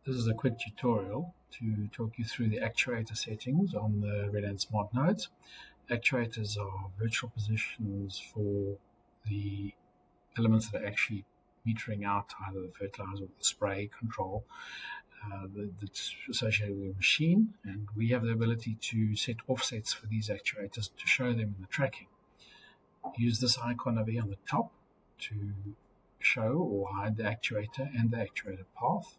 This is a quick tutorial to talk you through the actuator settings on the Redland Smart Nodes. Actuators are virtual positions for the elements that are actually metering out either the fertilizer or the spray control that's associated with the machine, and we have the ability to set offsets for these actuators to show them in the tracking. Use this icon over here on the top to show or hide the actuator and the actuator path.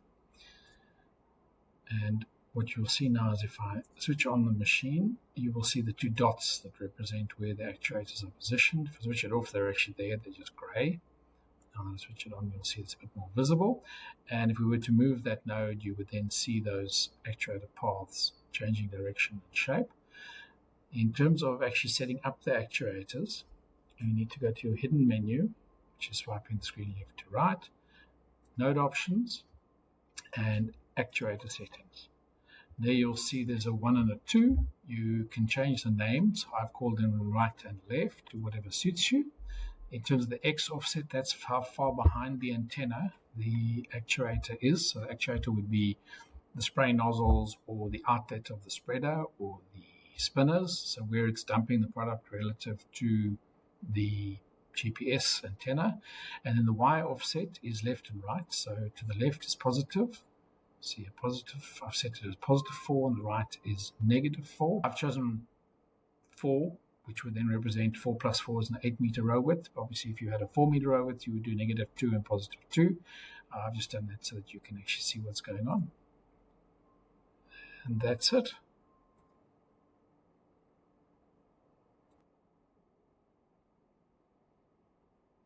And what you'll see now is if I switch on the machine, you will see the two dots that represent where the actuators are positioned. If I switch it off, they're actually there, they're just gray. Now when I switch it on, you'll see it's a bit more visible. And if we were to move that node, you would then see those actuator paths changing direction and shape. In terms of actually setting up the actuators, you need to go to your hidden menu, which is swiping the screen left to right, node options, and actuator settings. There you'll see there's a 1 and a 2. You can change the names. I've called them right and left to whatever suits you. In terms of the X offset, that's how far behind the antenna the actuator is. So the actuator would be the spray nozzles or the outlet of the spreader or the spinners, so where it's dumping the product relative to the GPS antenna. And then the Y offset is left and right. So to the left is positive. See a positive, I've set it as positive 4, and the right is negative 4. I've chosen 4, which would then represent 4 plus 4 is an 8 meter row width. Obviously, if you had a 4 meter row width, you would do negative 2 and positive 2. I've just done that so that you can actually see what's going on. And that's it.